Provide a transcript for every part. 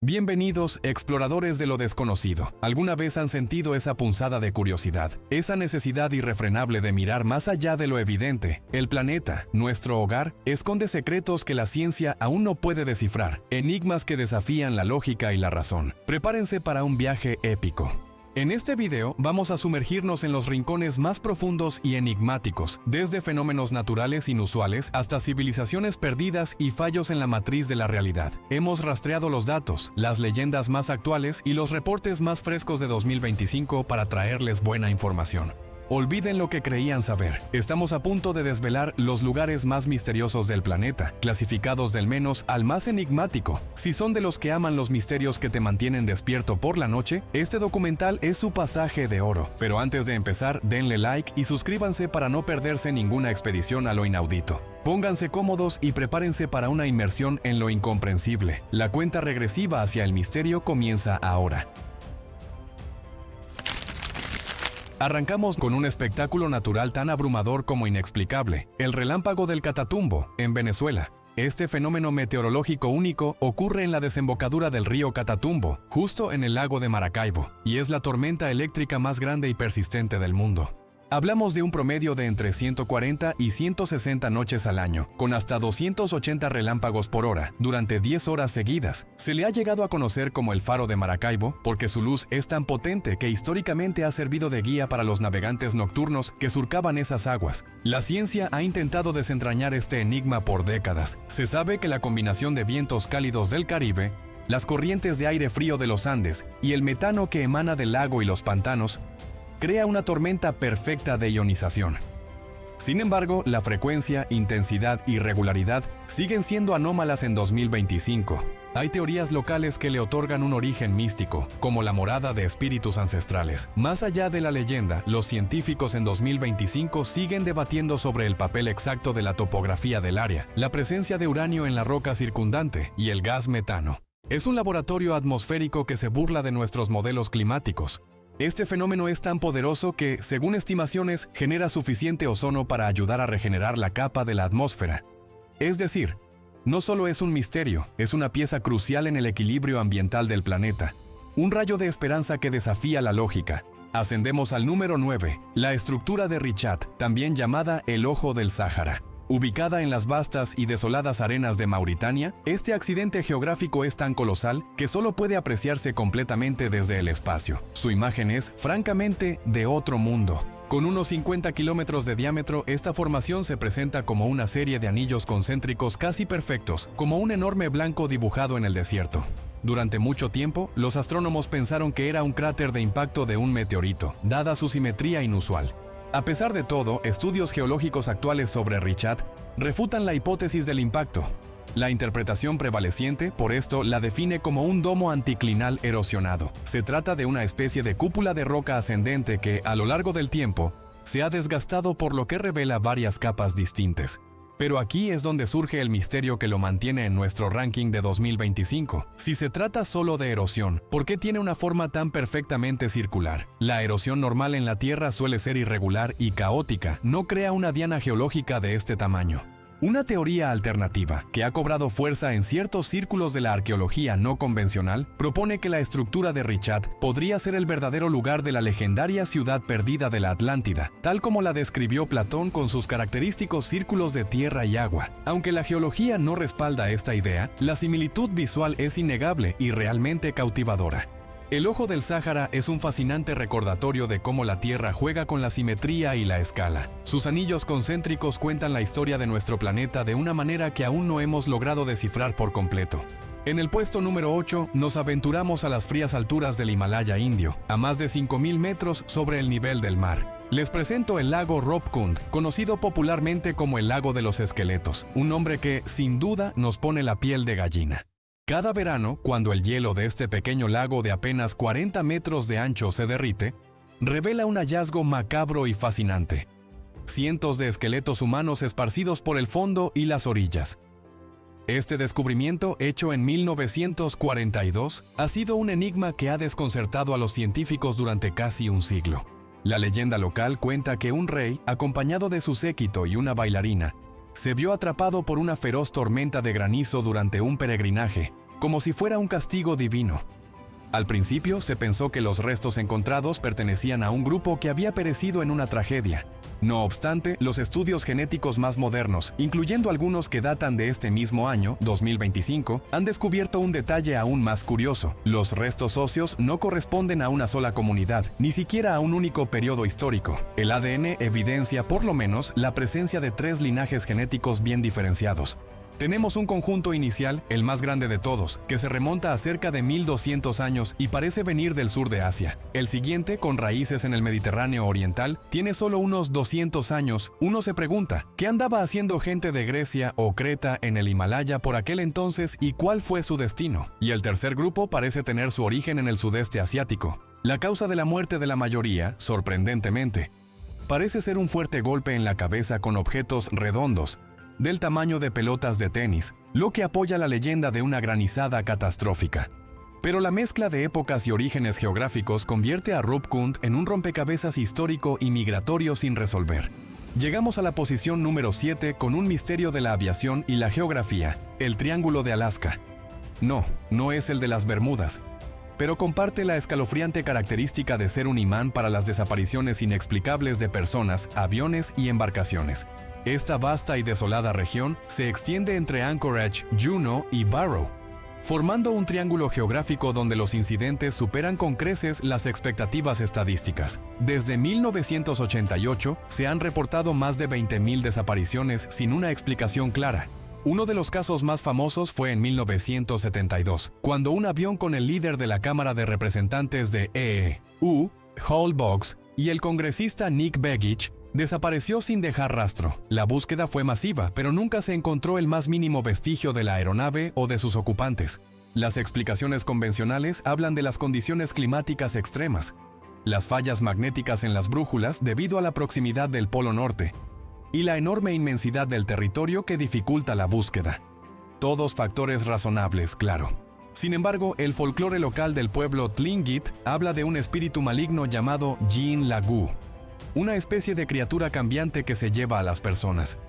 Bienvenidos, exploradores de lo desconocido. ¿Alguna vez han sentido esa punzada de curiosidad? Esa necesidad irrefrenable de mirar más allá de lo evidente. El planeta, nuestro hogar, esconde secretos que la ciencia aún no puede descifrar, enigmas que desafían la lógica y la razón. Prepárense para un viaje épico. En este video vamos a sumergirnos en los rincones más profundos y enigmáticos, desde fenómenos naturales inusuales hasta civilizaciones perdidas y fallos en la matriz de la realidad. Hemos rastreado los datos, las leyendas más actuales y los reportes más frescos de 2025 para traerles buena información. Olviden lo que creían saber. Estamos a punto de desvelar los lugares más misteriosos del planeta, clasificados del menos al más enigmático. Si son de los que aman los misterios que te mantienen despierto por la noche, este documental es su pasaje de oro. Pero antes de empezar, denle like y suscríbanse para no perderse ninguna expedición a lo inaudito. Pónganse cómodos y prepárense para una inmersión en lo incomprensible. La cuenta regresiva hacia el misterio comienza ahora. Arrancamos con un espectáculo natural tan abrumador como inexplicable, el relámpago del Catatumbo, en Venezuela. Este fenómeno meteorológico único ocurre en la desembocadura del río Catatumbo, justo en el lago de Maracaibo, y es la tormenta eléctrica más grande y persistente del mundo. Hablamos de un promedio de entre 140 y 160 noches al año, con hasta 280 relámpagos por hora, durante 10 horas seguidas. Se le ha llegado a conocer como el Faro de Maracaibo, porque su luz es tan potente que históricamente ha servido de guía para los navegantes nocturnos que surcaban esas aguas. La ciencia ha intentado desentrañar este enigma por décadas. Se sabe que la combinación de vientos cálidos del Caribe, las corrientes de aire frío de los Andes y el metano que emana del lago y los pantanos crea una tormenta perfecta de ionización. Sin embargo, la frecuencia, intensidad y regularidad siguen siendo anómalas en 2025. Hay teorías locales que le otorgan un origen místico, como la morada de espíritus ancestrales. Más allá de la leyenda, los científicos en 2025 siguen debatiendo sobre el papel exacto de la topografía del área, la presencia de uranio en la roca circundante y el gas metano. Es un laboratorio atmosférico que se burla de nuestros modelos climáticos. Este fenómeno es tan poderoso que, según estimaciones, genera suficiente ozono para ayudar a regenerar la capa de la atmósfera. Es decir, no solo es un misterio, es una pieza crucial en el equilibrio ambiental del planeta. Un rayo de esperanza que desafía la lógica. Ascendemos al número 9, la estructura de Richat, también llamada el Ojo del Sáhara. Ubicada en las vastas y desoladas arenas de Mauritania, este accidente geográfico es tan colosal que solo puede apreciarse completamente desde el espacio. Su imagen es, francamente, de otro mundo. Con unos 50 kilómetros de diámetro, esta formación se presenta como una serie de anillos concéntricos casi perfectos, como un enorme blanco dibujado en el desierto. Durante mucho tiempo, los astrónomos pensaron que era un cráter de impacto de un meteorito, dada su simetría inusual. A pesar de todo, estudios geológicos actuales sobre Richat refutan la hipótesis del impacto. La interpretación prevaleciente, por esto, la define como un domo anticlinal erosionado. Se trata de una especie de cúpula de roca ascendente que, a lo largo del tiempo, se ha desgastado por lo que revela varias capas distintas. Pero aquí es donde surge el misterio que lo mantiene en nuestro ranking de 2025. Si se trata solo de erosión, ¿por qué tiene una forma tan perfectamente circular? La erosión normal en la Tierra suele ser irregular y caótica, no crea una diana geológica de este tamaño. Una teoría alternativa, que ha cobrado fuerza en ciertos círculos de la arqueología no convencional, propone que la estructura de Richat podría ser el verdadero lugar de la legendaria ciudad perdida de la Atlántida, tal como la describió Platón con sus característicos círculos de tierra y agua. Aunque la geología no respalda esta idea, la similitud visual es innegable y realmente cautivadora. El Ojo del Sáhara es un fascinante recordatorio de cómo la Tierra juega con la simetría y la escala. Sus anillos concéntricos cuentan la historia de nuestro planeta de una manera que aún no hemos logrado descifrar por completo. En el puesto número 8, nos aventuramos a las frías alturas del Himalaya indio, a más de 5.000 metros sobre el nivel del mar. Les presento el lago Ropkund, conocido popularmente como el lago de los esqueletos, un nombre que, sin duda, nos pone la piel de gallina. Cada verano, cuando el hielo de este pequeño lago de apenas 40 metros de ancho se derrite, revela un hallazgo macabro y fascinante. Cientos de esqueletos humanos esparcidos por el fondo y las orillas. Este descubrimiento, hecho en 1942, ha sido un enigma que ha desconcertado a los científicos durante casi un siglo. La leyenda local cuenta que un rey, acompañado de su séquito y una bailarina, se vio atrapado por una feroz tormenta de granizo durante un peregrinaje, como si fuera un castigo divino. Al principio se pensó que los restos encontrados pertenecían a un grupo que había perecido en una tragedia. No obstante, los estudios genéticos más modernos, incluyendo algunos que datan de este mismo año, 2025, han descubierto un detalle aún más curioso. Los restos óseos no corresponden a una sola comunidad, ni siquiera a un único periodo histórico. El ADN evidencia, por lo menos, la presencia de 3 linajes genéticos bien diferenciados. Tenemos un conjunto inicial, el más grande de todos, que se remonta a cerca de 1200 años y parece venir del sur de Asia. El siguiente, con raíces en el Mediterráneo oriental, tiene solo unos 200 años. Uno se pregunta, ¿qué andaba haciendo gente de Grecia o Creta en el Himalaya por aquel entonces y cuál fue su destino? Y el tercer grupo parece tener su origen en el sudeste asiático. La causa de la muerte de la mayoría, sorprendentemente, parece ser un fuerte golpe en la cabeza con objetos redondos, del tamaño de pelotas de tenis, lo que apoya la leyenda de una granizada catastrófica. Pero la mezcla de épocas y orígenes geográficos convierte a Rup Kund en un rompecabezas histórico y migratorio sin resolver. Llegamos a la posición número 7 con un misterio de la aviación y la geografía, el Triángulo de Alaska. No es el de las Bermudas, pero comparte la escalofriante característica de ser un imán para las desapariciones inexplicables de personas, aviones y embarcaciones. Esta vasta y desolada región se extiende entre Anchorage, Juneau y Barrow, formando un triángulo geográfico donde los incidentes superan con creces las expectativas estadísticas. Desde 1988 se han reportado más de 20.000 desapariciones sin una explicación clara. Uno de los casos más famosos fue en 1972, cuando un avión con el líder de la Cámara de Representantes de EU, Hal Boggs, y el congresista Nick Begich desapareció sin dejar rastro. La búsqueda fue masiva, pero nunca se encontró el más mínimo vestigio de la aeronave o de sus ocupantes. Las explicaciones convencionales hablan de las condiciones climáticas extremas, las fallas magnéticas en las brújulas debido a la proximidad del Polo Norte, y la enorme inmensidad del territorio que dificulta la búsqueda. Todos factores razonables, claro. Sin embargo, el folclore local del pueblo Tlingit habla de un espíritu maligno llamado Yin Lagu, una especie de criatura cambiante que se lleva a las personas.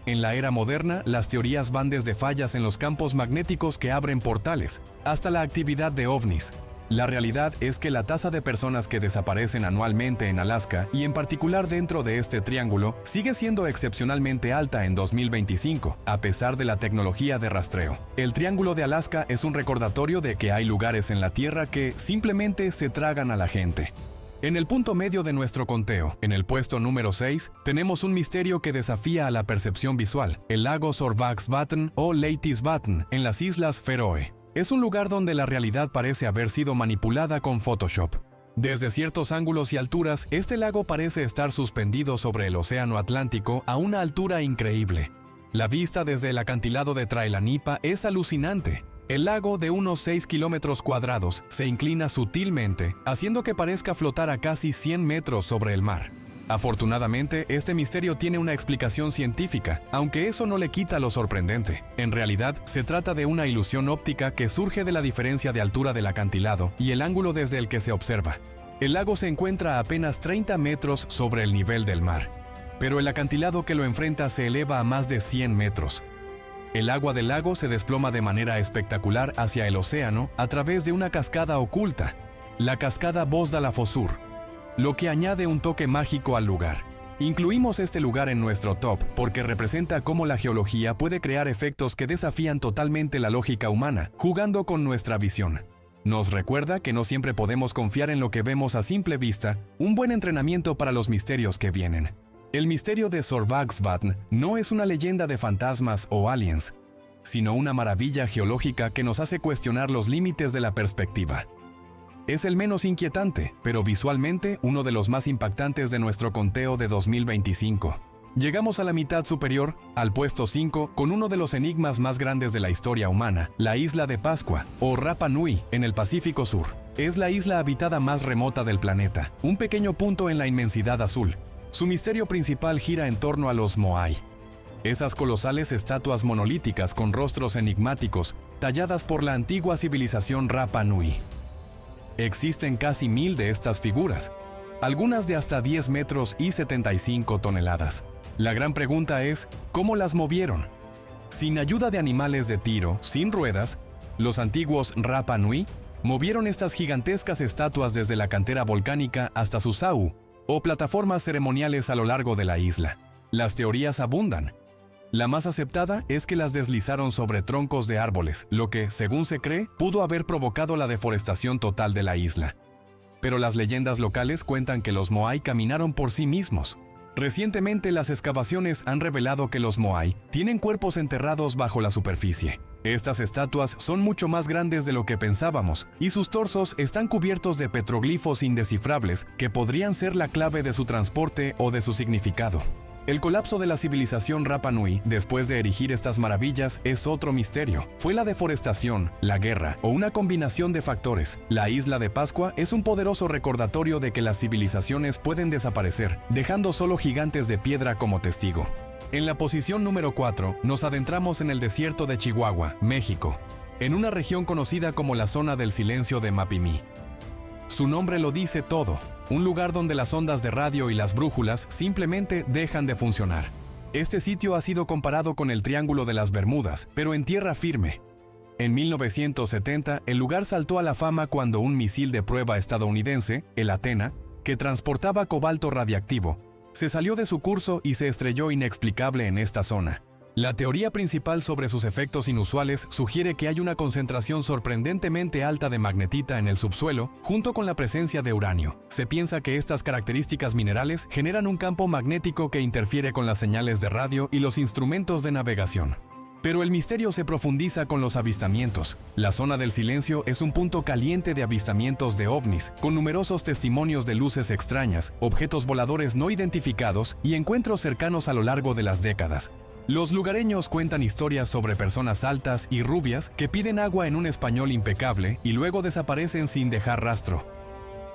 En la era moderna, las teorías van desde fallas en los campos magnéticos que abren portales, hasta la actividad de ovnis. La realidad es que la tasa de personas que desaparecen anualmente en Alaska, y en particular dentro de este triángulo, sigue siendo excepcionalmente alta en 2025, a pesar de la tecnología de rastreo. El Triángulo de Alaska es un recordatorio de que hay lugares en la Tierra que simplemente se tragan a la gente. En el punto medio de nuestro conteo, en el puesto número 6, tenemos un misterio que desafía a la percepción visual, el lago Sorvaxvatn o Leitisvatn en las Islas Feroe. Es un lugar donde la realidad parece haber sido manipulada con Photoshop. Desde ciertos ángulos y alturas, este lago parece estar suspendido sobre el océano Atlántico a una altura increíble. La vista desde el acantilado de Trailanipa es alucinante. El lago, de unos 6 kilómetros cuadrados, se inclina sutilmente, haciendo que parezca flotar a casi 100 metros sobre el mar. Afortunadamente, este misterio tiene una explicación científica, aunque eso no le quita lo sorprendente. En realidad, se trata de una ilusión óptica que surge de la diferencia de altura del acantilado y el ángulo desde el que se observa. El lago se encuentra a apenas 30 metros sobre el nivel del mar, pero el acantilado que lo enfrenta se eleva a más de 100 metros. El agua del lago se desploma de manera espectacular hacia el océano a través de una cascada oculta, la cascada Bosdalafosur, lo que añade un toque mágico al lugar. Incluimos este lugar en nuestro top porque representa cómo la geología puede crear efectos que desafían totalmente la lógica humana, jugando con nuestra visión. Nos recuerda que no siempre podemos confiar en lo que vemos a simple vista, un buen entrenamiento para los misterios que vienen. El misterio de Sorvaxvatn no es una leyenda de fantasmas o aliens, sino una maravilla geológica que nos hace cuestionar los límites de la perspectiva. Es el menos inquietante, pero visualmente uno de los más impactantes de nuestro conteo de 2025. Llegamos a la mitad superior, al puesto 5, con uno de los enigmas más grandes de la historia humana, la isla de Pascua, o Rapa Nui, en el Pacífico Sur. Es la isla habitada más remota del planeta, un pequeño punto en la inmensidad azul. Su misterio principal gira en torno a los Moai, esas colosales estatuas monolíticas con rostros enigmáticos, talladas por la antigua civilización Rapa Nui. Existen casi 1000 de estas figuras, algunas de hasta 10 metros y 75 toneladas. La gran pregunta es, ¿cómo las movieron? Sin ayuda de animales de tiro, sin ruedas, Los antiguos Rapa Nui movieron estas gigantescas estatuas desde la cantera volcánica hasta sus au, o plataformas ceremoniales a lo largo de la isla. Las teorías abundan. La más aceptada es que las deslizaron sobre troncos de árboles, lo que, según se cree, pudo haber provocado la deforestación total de la isla. Pero las leyendas locales cuentan que los Moai caminaron por sí mismos. Recientemente, las excavaciones han revelado que los Moai tienen cuerpos enterrados bajo la superficie. Estas estatuas son mucho más grandes de lo que pensábamos, y sus torsos están cubiertos de petroglifos indescifrables que podrían ser la clave de su transporte o de su significado. El colapso de la civilización Rapa Nui después de erigir estas maravillas es otro misterio. ¿Fue la deforestación, la guerra o una combinación de factores? La isla de Pascua es un poderoso recordatorio de que las civilizaciones pueden desaparecer, dejando solo gigantes de piedra como testigo. En la posición número 4, nos adentramos en el desierto de Chihuahua, México, en una región conocida como la Zona del Silencio de Mapimí. Su nombre lo dice todo, un lugar donde las ondas de radio y las brújulas simplemente dejan de funcionar. Este sitio ha sido comparado con el Triángulo de las Bermudas, pero en tierra firme. En 1970, el lugar saltó a la fama cuando un misil de prueba estadounidense, el Athena, que transportaba cobalto radiactivo, se salió de su curso y se estrelló inexplicable en esta zona. La teoría principal sobre sus efectos inusuales sugiere que hay una concentración sorprendentemente alta de magnetita en el subsuelo, junto con la presencia de uranio. Se piensa que estas características minerales generan un campo magnético que interfiere con las señales de radio y los instrumentos de navegación. Pero el misterio se profundiza con los avistamientos. La Zona del Silencio es un punto caliente de avistamientos de ovnis, con numerosos testimonios de luces extrañas, objetos voladores no identificados y encuentros cercanos a lo largo de las décadas. Los lugareños cuentan historias sobre personas altas y rubias que piden agua en un español impecable y luego desaparecen sin dejar rastro.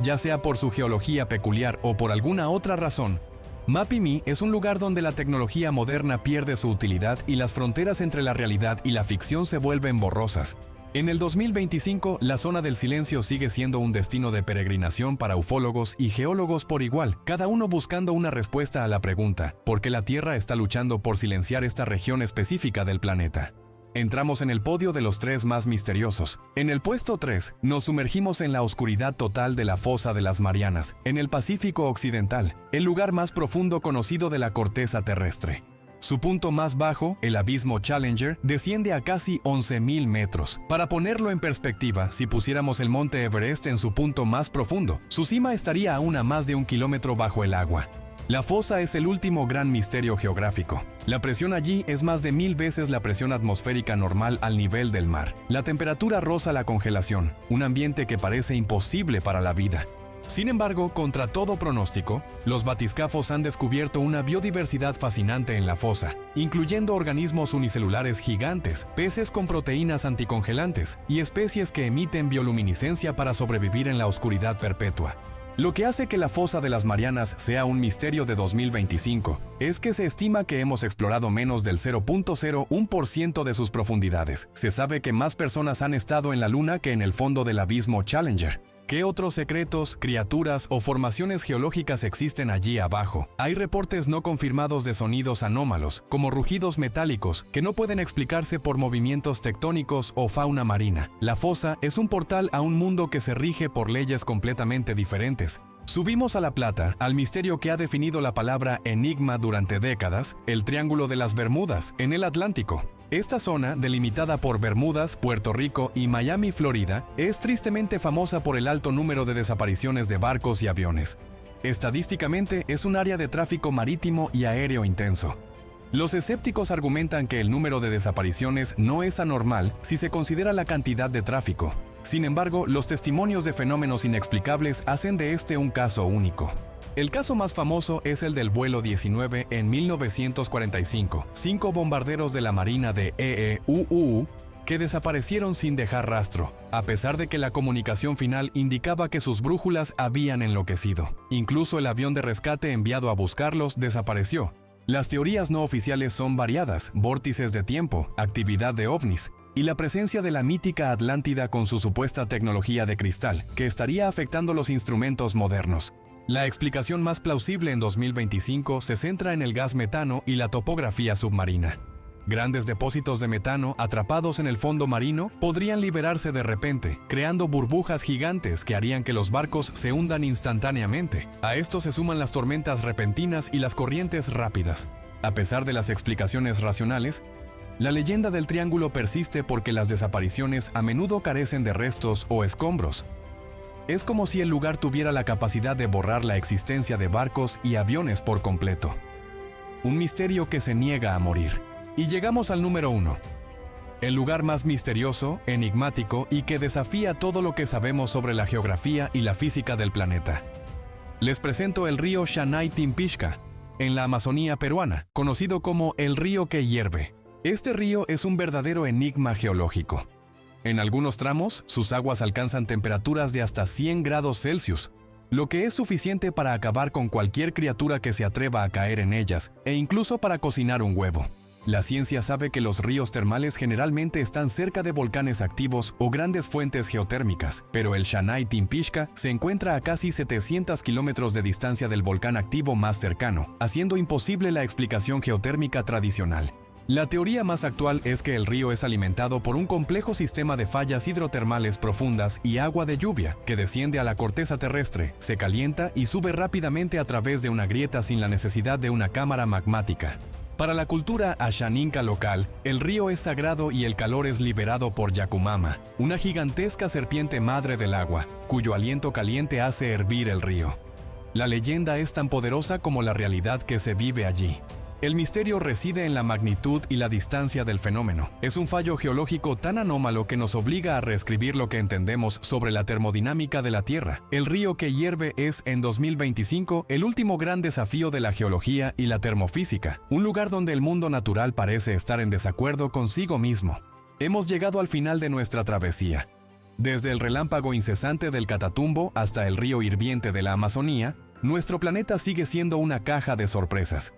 Ya sea por su geología peculiar o por alguna otra razón, Mapimí es un lugar donde la tecnología moderna pierde su utilidad y las fronteras entre la realidad y la ficción se vuelven borrosas. En el 2025, la Zona del Silencio sigue siendo un destino de peregrinación para ufólogos y geólogos por igual, cada uno buscando una respuesta a la pregunta, ¿por qué la Tierra está luchando por silenciar esta región específica del planeta? Entramos en el podio de los 3 más misteriosos. En el puesto 3, nos sumergimos en la oscuridad total de la Fosa de las Marianas, en el Pacífico Occidental, el lugar más profundo conocido de la corteza terrestre. Su punto más bajo, el abismo Challenger, desciende a casi 11.000 metros. Para ponerlo en perspectiva, si pusiéramos el monte Everest en su punto más profundo, su cima estaría aún a más de 1 kilómetro bajo el agua. La fosa es el último gran misterio geográfico. La presión allí es más de 1000 veces la presión atmosférica normal al nivel del mar. La temperatura roza la congelación, un ambiente que parece imposible para la vida. Sin embargo, contra todo pronóstico, los batiscafos han descubierto una biodiversidad fascinante en la fosa, incluyendo organismos unicelulares gigantes, peces con proteínas anticongelantes y especies que emiten bioluminiscencia para sobrevivir en la oscuridad perpetua. Lo que hace que la Fosa de las Marianas sea un misterio de 2025 es que se estima que hemos explorado menos del 0.01% de sus profundidades. Se sabe que más personas han estado en la Luna que en el fondo del abismo Challenger. ¿Qué otros secretos, criaturas o formaciones geológicas existen allí abajo? Hay reportes no confirmados de sonidos anómalos, como rugidos metálicos, que no pueden explicarse por movimientos tectónicos o fauna marina. La fosa es un portal a un mundo que se rige por leyes completamente diferentes. Subimos a la plata, al misterio que ha definido la palabra enigma durante décadas, el Triángulo de las Bermudas, en el Atlántico. Esta zona, delimitada por Bermudas, Puerto Rico y Miami, Florida, es tristemente famosa por el alto número de desapariciones de barcos y aviones. Estadísticamente, es un área de tráfico marítimo y aéreo intenso. Los escépticos argumentan que el número de desapariciones no es anormal si se considera la cantidad de tráfico. Sin embargo, los testimonios de fenómenos inexplicables hacen de este un caso único. El caso más famoso es el del vuelo 19 en 1945. 5 bombarderos de la Marina de EEUU que desaparecieron sin dejar rastro, a pesar de que la comunicación final indicaba que sus brújulas habían enloquecido. Incluso el avión de rescate enviado a buscarlos desapareció. Las teorías no oficiales son variadas: vórtices de tiempo, actividad de ovnis, y la presencia de la mítica Atlántida con su supuesta tecnología de cristal, que estaría afectando los instrumentos modernos. La explicación más plausible en 2025 se centra en el gas metano y la topografía submarina. Grandes depósitos de metano atrapados en el fondo marino podrían liberarse de repente, creando burbujas gigantes que harían que los barcos se hundan instantáneamente. A esto se suman las tormentas repentinas y las corrientes rápidas. A pesar de las explicaciones racionales, la leyenda del triángulo persiste porque las desapariciones a menudo carecen de restos o escombros. Es como si el lugar tuviera la capacidad de borrar la existencia de barcos y aviones por completo. Un misterio que se niega a morir. Y llegamos al número 1. El lugar más misterioso, enigmático y que desafía todo lo que sabemos sobre la geografía y la física del planeta. Les presento el río Xanay-Timpixca, en la Amazonía peruana, conocido como el río que hierve. Este río es un verdadero enigma geológico. En algunos tramos, sus aguas alcanzan temperaturas de hasta 100 grados Celsius, lo que es suficiente para acabar con cualquier criatura que se atreva a caer en ellas, e incluso para cocinar un huevo. La ciencia sabe que los ríos termales generalmente están cerca de volcanes activos o grandes fuentes geotérmicas, pero el Xanay-Timpixca se encuentra a casi 700 kilómetros de distancia del volcán activo más cercano, haciendo imposible la explicación geotérmica tradicional. La teoría más actual es que el río es alimentado por un complejo sistema de fallas hidrotermales profundas y agua de lluvia que desciende a la corteza terrestre, se calienta y sube rápidamente a través de una grieta sin la necesidad de una cámara magmática. Para la cultura ashaninka local, el río es sagrado y el calor es liberado por Yakumama, una gigantesca serpiente madre del agua, cuyo aliento caliente hace hervir el río. La leyenda es tan poderosa como la realidad que se vive allí. El misterio reside en la magnitud y la distancia del fenómeno. Es un fallo geológico tan anómalo que nos obliga a reescribir lo que entendemos sobre la termodinámica de la Tierra. El río que hierve es, en 2025, el último gran desafío de la geología y la termofísica, un lugar donde el mundo natural parece estar en desacuerdo consigo mismo. Hemos llegado al final de nuestra travesía. Desde el relámpago incesante del Catatumbo hasta el río hirviente de la Amazonía, nuestro planeta sigue siendo una caja de sorpresas.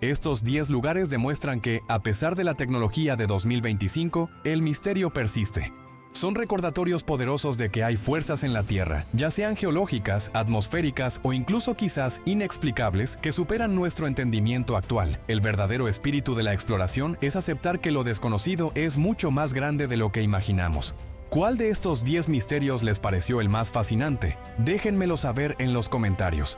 Estos 10 lugares demuestran que, a pesar de la tecnología de 2025, el misterio persiste. Son recordatorios poderosos de que hay fuerzas en la Tierra, ya sean geológicas, atmosféricas o incluso quizás inexplicables, que superan nuestro entendimiento actual. El verdadero espíritu de la exploración es aceptar que lo desconocido es mucho más grande de lo que imaginamos. ¿Cuál de estos 10 misterios les pareció el más fascinante? Déjenmelo saber en los comentarios.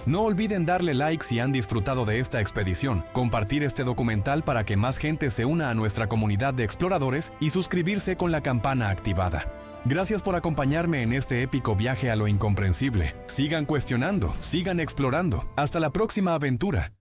No olviden darle like si han disfrutado de esta expedición, compartir este documental para que más gente se una a nuestra comunidad de exploradores y suscribirse con la campana activada. Gracias por acompañarme en este épico viaje a lo incomprensible. Sigan cuestionando, sigan explorando. Hasta la próxima aventura.